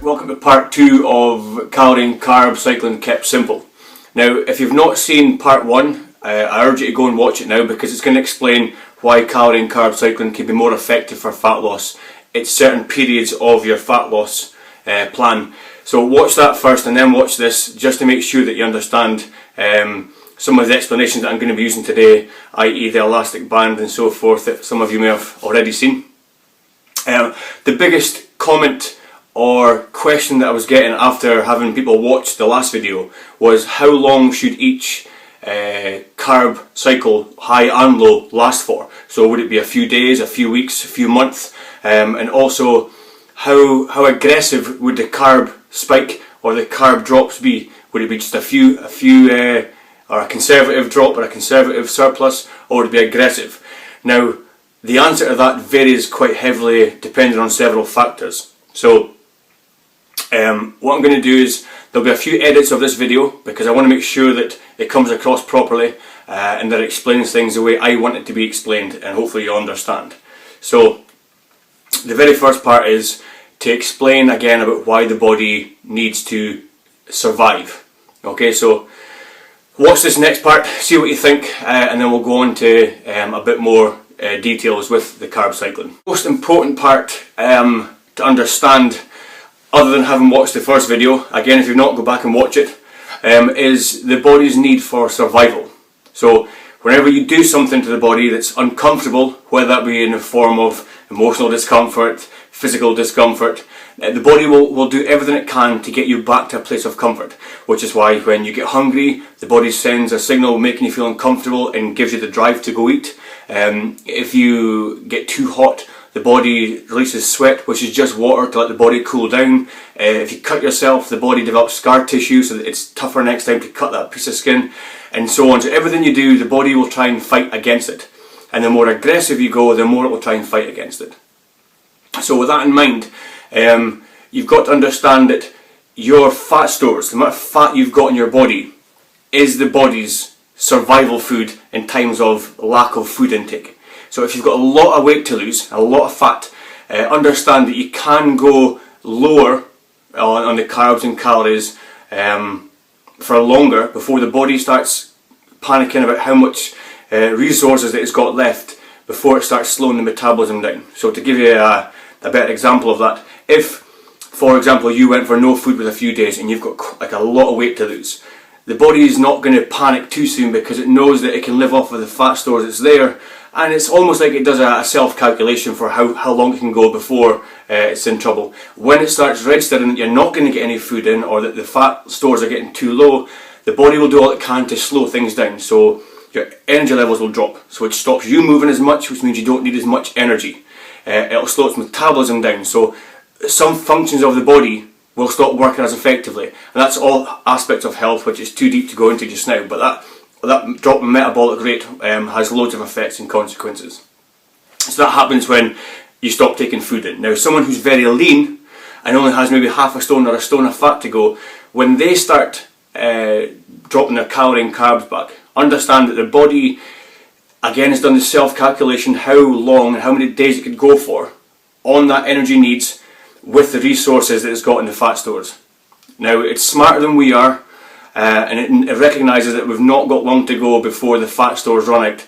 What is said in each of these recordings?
Welcome to part 2 of Calorie and Carb Cycling Kept Simple. Now, if you've not seen part 1, I urge you to go and watch it now, because it's going to explain why calorie and carb cycling can be more effective for fat loss at certain periods of your fat loss plan. So watch that first and then watch this, just to make sure that you understand some of the explanations that I'm going to be using today, i.e. the elastic band and so forth, that some of you may have already seen. The biggest comment or question that I was getting after having people watch the last video was, how long should each carb cycle, high and low, last for? So would it be a few days, a few weeks, a few months, and also how aggressive would the carb spike or the carb drops be? Would it be just a few or a conservative drop or a conservative surplus, or would it be aggressive? Now, the answer to that varies quite heavily depending on several factors. So what I'm going to do is, there'll be a few edits of this video because I want to make sure that it comes across properly and that it explains things the way I want it to be explained, and hopefully you'll understand. So the very first part is to explain again about why the body needs to survive. Okay, so watch this next part, see what you think, and then we'll go on to a bit more details with the carb cycling. Most important part to understand, other than having watched the first video, again if you've not, go back and watch it, is the body's need for survival. So whenever you do something to the body that's uncomfortable, whether that be in the form of emotional discomfort, physical discomfort, the body will do everything it can to get you back to a place of comfort, which is why when you get hungry, the body sends a signal making you feel uncomfortable and gives you the drive to go eat. If you get too hot, the body releases sweat, which is just water to let the body cool down. If you cut yourself, the body develops scar tissue so that it's tougher next time to cut that piece of skin, and so on. So everything you do, the body will try and fight against it. And the more aggressive you go, the more it will try and fight against it. So with that in mind, you've got to understand that your fat stores, the amount of fat you've got in your body, is the body's survival food in times of lack of food intake. So if you've got a lot of weight to lose, a lot of fat, understand that you can go lower on the carbs and calories for longer before the body starts panicking about how much resources that it's got left before it starts slowing the metabolism down. So to give you a better example of that, if, for example, you went for no food with a few days and you've got like a lot of weight to lose, the body is not going to panic too soon because it knows that it can live off of the fat stores that's there. And it's almost like it does a self-calculation for how long it can go before it's in trouble. When it starts registering that you're not going to get any food in, or that the fat stores are getting too low, the body will do all it can to slow things down. So your energy levels will drop. So it stops you moving as much, which means you don't need as much energy. It'll slow its metabolism down. So some functions of the body will stop working as effectively. And that's all aspects of health, which is too deep to go into just now. But that drop in metabolic rate has loads of effects and consequences. So that happens when you stop taking food in. Now, someone who's very lean and only has maybe half a stone or a stone of fat to go, when they start dropping their calorie and carbs back, understand that their body, again, has done the self-calculation how long and how many days it could go for on that energy needs with the resources that it's got in the fat stores. Now, it's smarter than we are. And it recognises that we've not got long to go before the fat stores run out.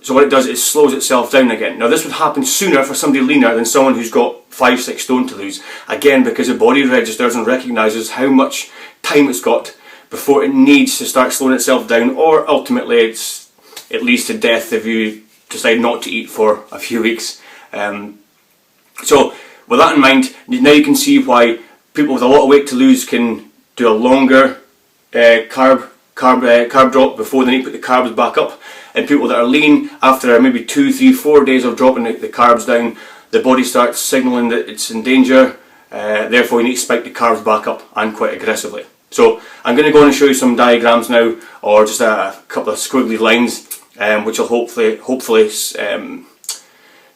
So what it does is slows itself down again. Now this would happen sooner for somebody leaner than someone who's got 5-6 stone to lose. Again, because the body registers and recognises how much time it's got before it needs to start slowing itself down, or ultimately it leads to death if you decide not to eat for a few weeks. So with that in mind, now you can see why people with a lot of weight to lose can do a longer carb drop before they need to put the carbs back up, and people that are lean, after maybe 2, 3, 4 days of dropping the carbs down, the body starts signalling that it's in danger, therefore you need to spike the carbs back up, and quite aggressively. So I'm going to go on and show you some diagrams now, or just a couple of squiggly lines, which will hopefully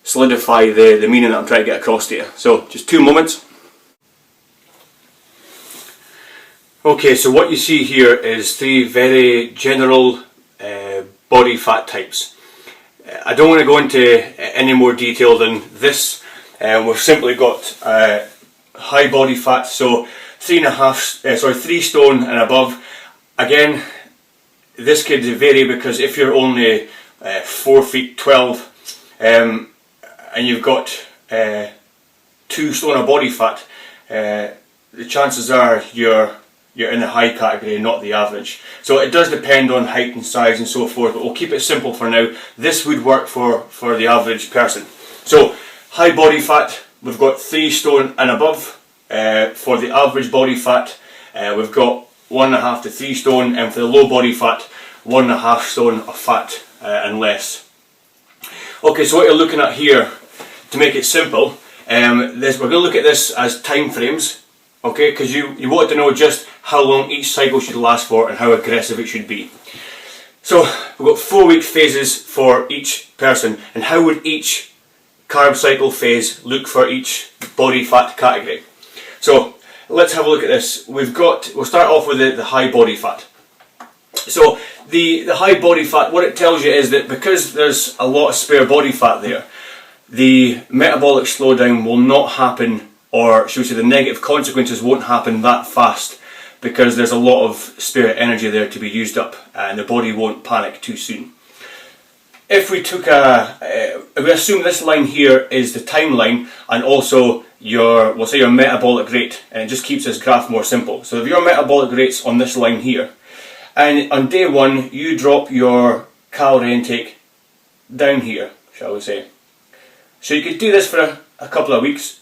solidify the meaning that I'm trying to get across to you. So just 2 moments. Okay, so what you see here is 3 very general body fat types. I don't want to go into any more detail than this. We've simply got high body fat, so 3 stone and above. Again, this could vary because if you're only 4 feet 12 and you've got 2 stone of body fat, the chances are you're in the high category, not the average. So it does depend on height and size and so forth, but we'll keep it simple for now. This would work for the average person. So high body fat, we've got 3 stone and above. For the average body fat, we've got 1.5 to 3 stone, and for the low body fat, 1.5 stone of fat and less. Okay, so what you're looking at here, to make it simple, we're going to look at this as time frames. Okay, because you want to know just how long each cycle should last for and how aggressive it should be. So we've got 4-week phases for each person, and how would each carb cycle phase look for each body fat category? So let's have a look at this. We'll start off with the high body fat. So the high body fat, what it tells you is that because there's a lot of spare body fat there, the metabolic slowdown will not happen, or should we say the negative consequences won't happen that fast, because there's a lot of spare energy there to be used up and the body won't panic too soon. If we took if we assume this line here is the timeline and also we'll say your metabolic rate, and it just keeps this graph more simple. So if your metabolic rate's on this line here, and on day 1 you drop your calorie intake down here, shall we say. So you could do this for a couple of weeks.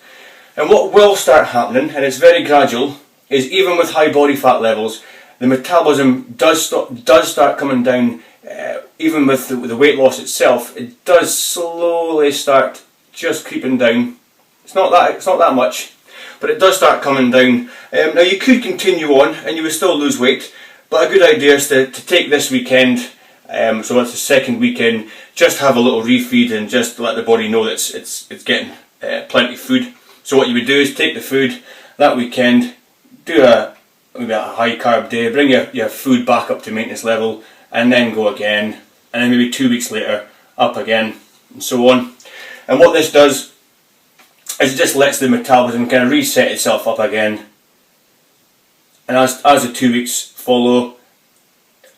And what will start happening, and it's very gradual, is even with high body fat levels, the metabolism does start coming down. Even with the weight loss itself, it does slowly start just creeping down. It's not that much, but it does start coming down. Now you could continue on, and you would still lose weight, but a good idea is to take this weekend. So that's the second weekend. Just have a little refeed and just let the body know that it's getting plenty of food. So what you would do is take the food that weekend, do maybe a high carb day, bring your food back up to maintenance level, and then go again, and then maybe 2 weeks later up again, and so on. And what this does is it just lets the metabolism kind of reset itself up again. And as the 2 weeks follow,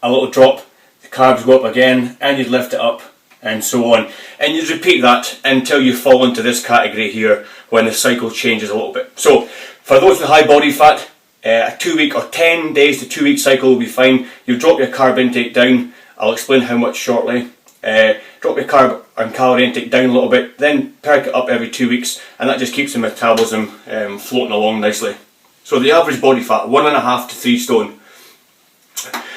a little drop, the carbs go up again, and you'd lift it up, and so on. And you repeat that until you fall into this category here when the cycle changes a little bit. So for those with high body fat, a 2 week or 10 days to 2 week cycle will be fine. You drop your carb intake down. I'll explain how much shortly. Drop your carb and calorie intake down a little bit, then perk it up every 2 weeks, and that just keeps the metabolism floating along nicely. So the average body fat, 1.5 to 3 stone.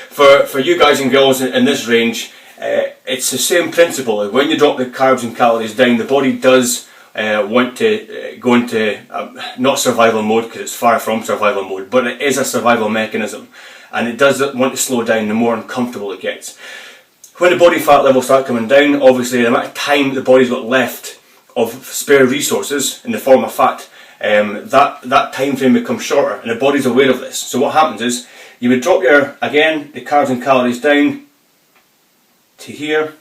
For you guys and girls in this range, it's the same principle. When you drop the carbs and calories down, the body does want to go into not survival mode, because it's far from survival mode, but it is a survival mechanism, and it does want to slow down the more uncomfortable it gets. When the body fat levels start coming down, obviously the amount of time the body's got left of spare resources in the form of fat, that time frame becomes shorter, and the body's aware of this. So what happens is you would drop the carbs and calories down to here,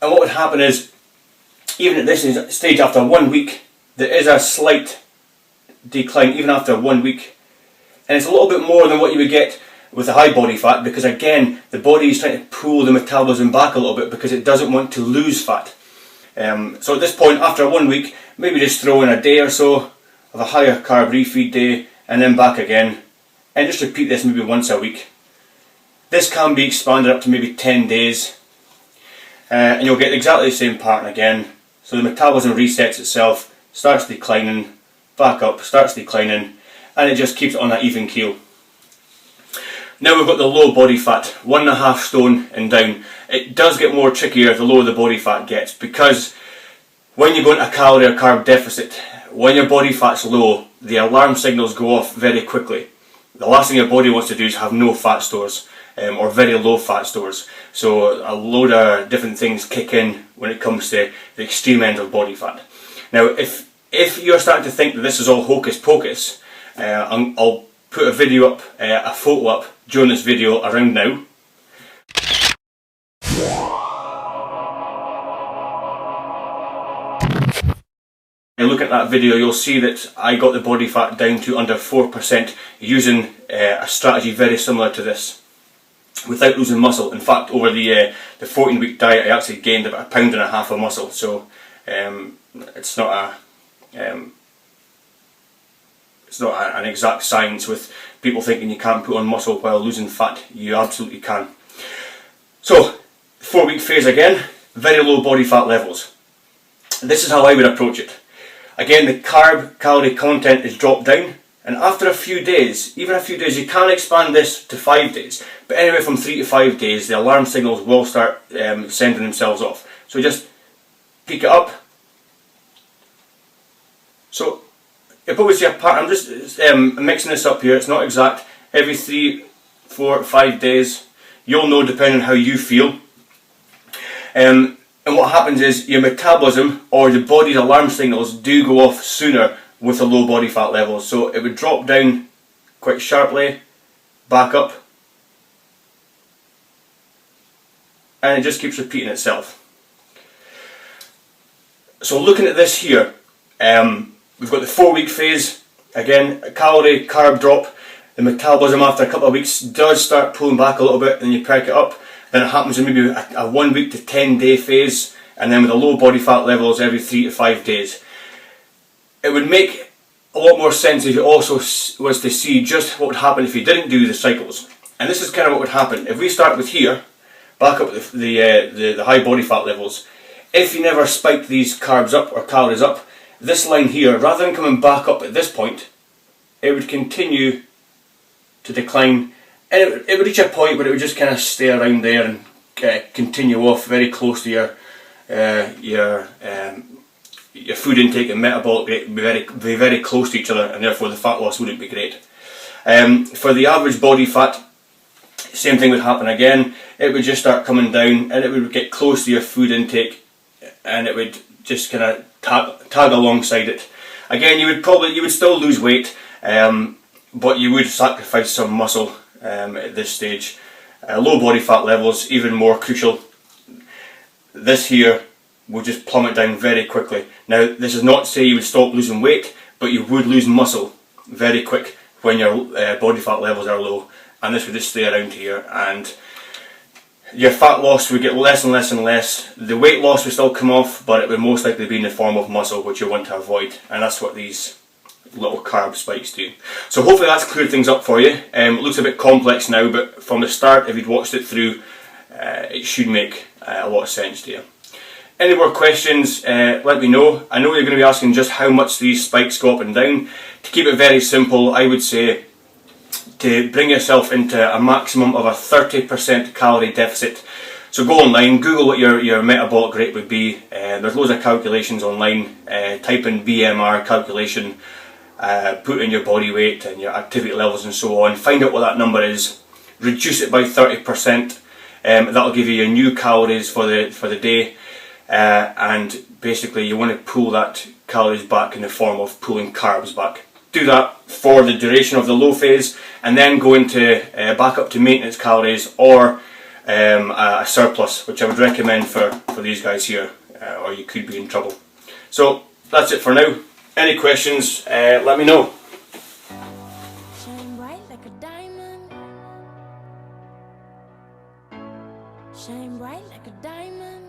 and what would happen is, even at this stage, after 1 week, there is a slight decline even after 1 week, and it's a little bit more than what you would get with the high body fat, because again the body is trying to pull the metabolism back a little bit because it doesn't want to lose fat. So at this point, after 1 week, maybe just throw in a day or so of a higher carb refeed day, and then back again, and just repeat this maybe once a week. This can be expanded up to maybe 10 days, and you'll get exactly the same pattern again. So the metabolism resets itself, starts declining, back up, starts declining, and it just keeps it on that even keel. Now we've got the low body fat, 1.5 stone and down. It does get more trickier the lower the body fat gets, because when you go into a calorie or carb deficit, when your body fat's low, the alarm signals go off very quickly. The last thing your body wants to do is have no fat stores, or very low fat stores. So a load of different things kick in when it comes to the extreme end of body fat. Now if you're starting to think that this is all hocus pocus, I'll put a video up, a photo up during this video around now. And look at that video, you'll see that I got the body fat down to under 4% using a strategy very similar to this, without losing muscle. In fact, over the 14-week diet, I actually gained about 1.5 pounds of muscle. So it's not an exact science with people thinking you can't put on muscle while losing fat. You absolutely can. So 4-week phase again, very low body fat levels. This is how I would approach it. Again, the carb calorie content is dropped down, and after a few days, even a few days, you can expand this to 5 days, but anywhere from 3 to 5 days, the alarm signals will start sending themselves off. So just pick it up. So you'll probably see a pattern. I'm just mixing this up here, it's not exact. Every 3, 4, 5 days, you'll know depending on how you feel. And what happens is your metabolism or the body's alarm signals do go off sooner with the low body fat levels. So it would drop down quite sharply, back up, and it just keeps repeating itself. So looking at this here, we've got the 4-week phase. Again, a calorie carb drop. The metabolism after a couple of weeks does start pulling back a little bit, and you perk it up. Then it happens in maybe a 1 week to 10 day phase, and then with the low body fat levels every 3 to 5 days. It would make a lot more sense if you also was to see just what would happen if you didn't do the cycles. And this is kind of what would happen. If we start with here, back up with the high body fat levels, if you never spiked these carbs up or calories up, this line here, rather than coming back up at this point, it would continue to decline. And it would reach a point where it would just kind of stay around there and continue off very close to your food intake and metabolic rate would be very close to each other, and therefore the fat loss wouldn't be great. For the average body fat, same thing would happen again. It would just start coming down, and it would get close to your food intake, and it would just kind of tag alongside it. Again, you would still lose weight, but you would sacrifice some muscle at this stage. Low body fat levels, even more crucial. This here will just plummet down very quickly. Now, this is not to say you would stop losing weight, but you would lose muscle very quick when your body fat levels are low, and this would just stay around here, and your fat loss would get less and less and less. The weight loss would still come off, but it would most likely be in the form of muscle, which you want to avoid, and that's what these little carb spikes do. So hopefully that's cleared things up for you. It looks a bit complex now, but from the start, if you'd watched it through, it should make a lot of sense to you. Any more questions, let me know. I know you're going to be asking just how much these spikes go up and down. To keep it very simple, I would say to bring yourself into a maximum of a 30% calorie deficit. So go online, Google what your metabolic rate would be. There's loads of calculations online. Type in BMR calculation, put in your body weight and your activity levels and so on. Find out what that number is. Reduce it by 30%. That'll give you your new calories for the day. And basically you want to pull that calories back in the form of pulling carbs back. Do that for the duration of the low phase, and then go into back up to maintenance calories or a surplus, which I would recommend for these guys here, or you could be in trouble. So that's it for now. Any questions, let me know. Shine bright like a diamond. Shine bright like a diamond.